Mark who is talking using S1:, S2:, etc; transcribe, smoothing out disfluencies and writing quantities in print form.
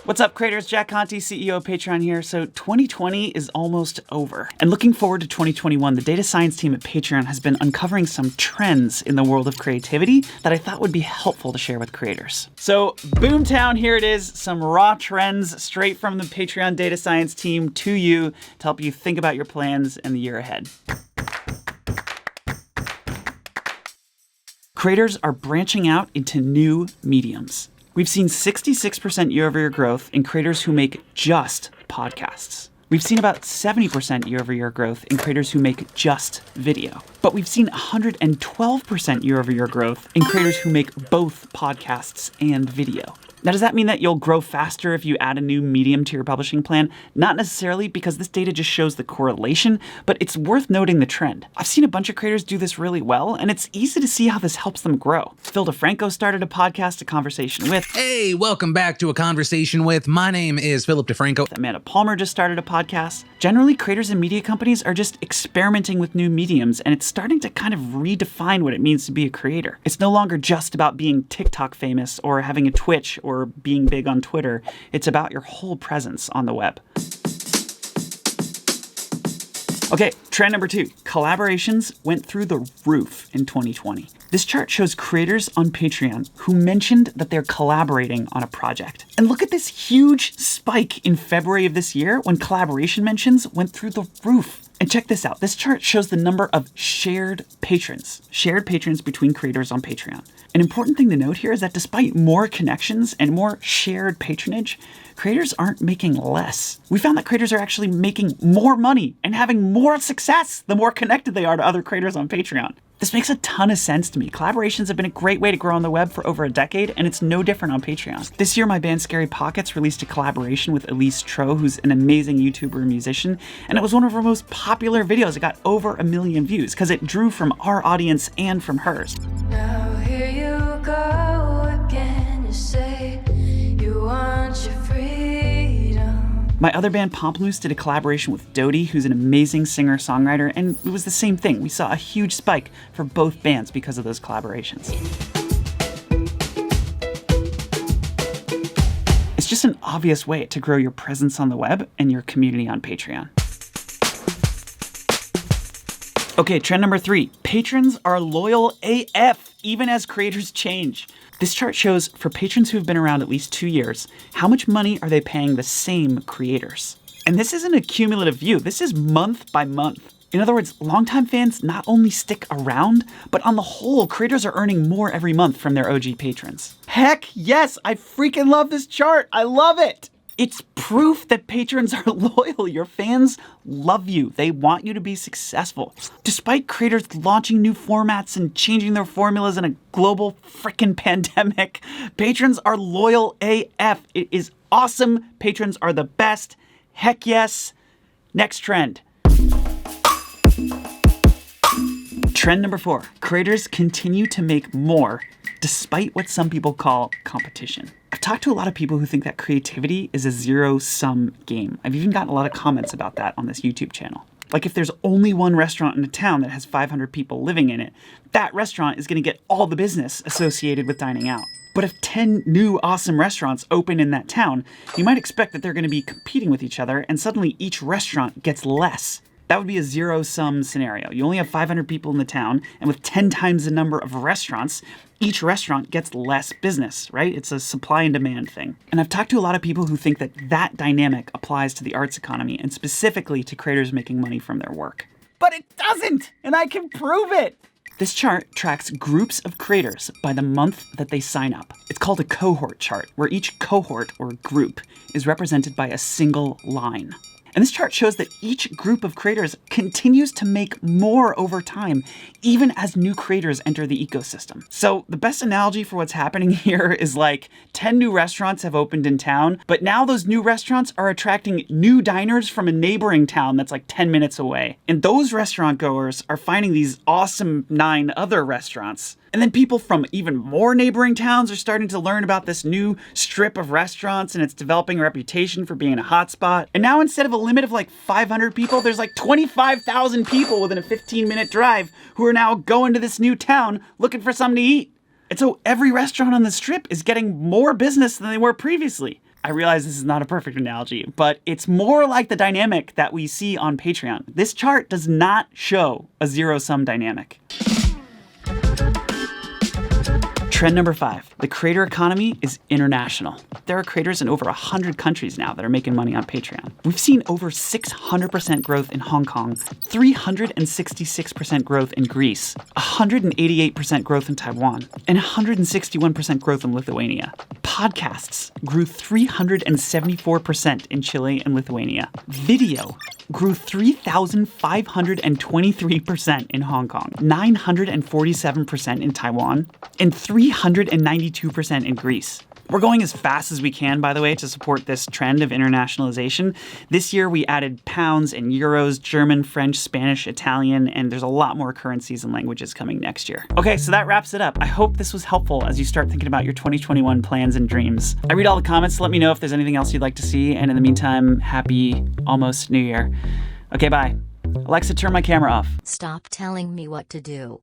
S1: What's up, creators? Jack Conte, CEO of Patreon here. So 2020 is almost over. And looking forward to 2021, the data science team at Patreon has been uncovering some trends in the world of creativity that I thought would be helpful to share with creators. So Boomtown, here it is, some raw trends straight from the Patreon data science team to you to help you think about your plans and the year ahead. Creators are branching out into new mediums. We've seen 66% year-over-year growth in creators who make just podcasts. We've seen about 70% year-over-year growth in creators who make just video. But we've seen 112% year-over-year growth in creators who make both podcasts and video. Now, does that mean that you'll grow faster if you add a new medium to your publishing plan? Not necessarily, because this data just shows the correlation, but it's worth noting the trend. I've seen a bunch of creators do this really well, and it's easy to see how this helps them grow. Phil DeFranco started a podcast, A Conversation With.
S2: Hey, welcome back to A Conversation With. My name is Philip DeFranco.
S1: Amanda Palmer just started a podcast. Generally, creators and media companies are just experimenting with new mediums, and it's starting to kind of redefine what it means to be a creator. It's no longer just about being TikTok famous or having a Twitch or being big on Twitter. It's about your whole presence on the web. Okay, trend number 2. Collaborations went through the roof in 2020. This chart shows creators on Patreon who mentioned that they're collaborating on a project. And look at this huge spike in February of this year when collaboration mentions went through the roof. And check this out. This chart shows the number of shared patrons between creators on Patreon. An important thing to note here is that despite more connections and more shared patronage, creators aren't making less. We found that creators are actually making more money and having more success the more connected they are to other creators on Patreon. This makes a ton of sense to me. Collaborations have been a great way to grow on the web for over a decade, and it's no different on Patreon. This year, my band Scary Pockets released a collaboration with Elise Tro, who's an amazing YouTuber and musician, and it was one of our most popular videos. It got over 1 million views because it drew from our audience and from hers.
S3: Now here you go again, you say you want your freedom.
S1: My other band, Pamplemousse, did a collaboration with Dodie, who's an amazing singer-songwriter, and it was the same thing. We saw a huge spike for both bands because of those collaborations. It's just an obvious way to grow your presence on the web and your community on Patreon. Okay, trend number 3. Patrons are loyal AF, even as creators change. This chart shows, for patrons who have been around at least 2 years, how much money are they paying the same creators? And this isn't a cumulative view, this is month by month. In other words, longtime fans not only stick around, but on the whole, creators are earning more every month from their OG patrons. Heck yes, I freaking love this chart, I love it! It's proof that patrons are loyal. Your fans love you. They want you to be successful. Despite creators launching new formats and changing their formulas in a global frickin' pandemic, patrons are loyal AF. It is awesome. Patrons are the best. Heck yes. Next trend. Trend number 4. Creators continue to make more despite what some people call competition. I've talked to a lot of people who think that creativity is a zero-sum game. I've even gotten a lot of comments about that on this YouTube channel. Like, if there's only one restaurant in a town that has 500 people living in it, that restaurant is going to get all the business associated with dining out. But if 10 new awesome restaurants open in that town, you might expect that they're going to be competing with each other, and suddenly each restaurant gets less. That would be a zero-sum scenario. You only have 500 people in the town, and with 10 times the number of restaurants, each restaurant gets less business, right? It's a supply and demand thing. And I've talked to a lot of people who think that that dynamic applies to the arts economy, and specifically to creators making money from their work. But it doesn't, and I can prove it! This chart tracks groups of creators by the month that they sign up. It's called a cohort chart, where each cohort, or group, is represented by a single line. And this chart shows that each group of creators continues to make more over time, even as new creators enter the ecosystem. So the best analogy for what's happening here is like 10 new restaurants have opened in town, but now those new restaurants are attracting new diners from a neighboring town that's like 10 minutes away. And those restaurant goers are finding these awesome 9 other restaurants. And then people from even more neighboring towns are starting to learn about this new strip of restaurants, and it's developing a reputation for being a hotspot. And now instead of a limit of like 500 people, there's like 25,000 people within a 15-minute drive who are now going to this new town looking for something to eat. And so every restaurant on the strip is getting more business than they were previously. I realize this is not a perfect analogy, but it's more like the dynamic that we see on Patreon. This chart does not show a zero-sum dynamic. Trend number 5, the creator economy is international. There are creators in over 100 countries now that are making money on Patreon. We've seen over 600% growth in Hong Kong, 366% growth in Greece, 188% growth in Taiwan, and 161% growth in Lithuania. Podcasts grew 374% in Chile and Lithuania. Video grew 3,523% in Hong Kong, 947% in Taiwan, and 392% in Greece. We're going as fast as we can, by the way, to support this trend of internationalization. This year, we added pounds and euros, German, French, Spanish, Italian, and there's a lot more currencies and languages coming next year. Okay, so that wraps it up. I hope this was helpful as you start thinking about your 2021 plans and dreams. I read all the comments, so let me know if there's anything else you'd like to see, and in the meantime, happy almost New Year. Okay, bye. Alexa, turn my camera off.
S4: Stop telling me what to do.